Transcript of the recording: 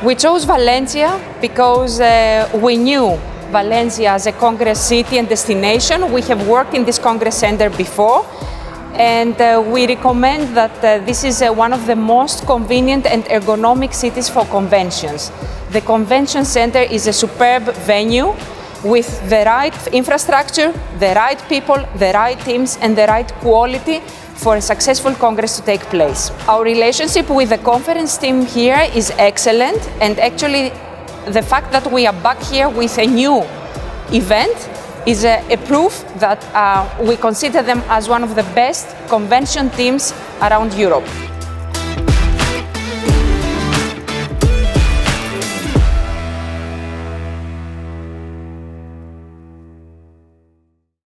We chose Valencia because we knew Valencia as a Congress city and destination. We have worked in this Congress Center before, and we recommend that this is one of the most convenient and ergonomic cities for conventions. The Convention Center is a superb venue with the right infrastructure, the right people, the right teams, and the right quality for a successful Congress to take place. Our relationship with the conference team here is excellent, and actually the fact that we are back here with a new event is a proof that we consider them as one of the best convention teams around Europe.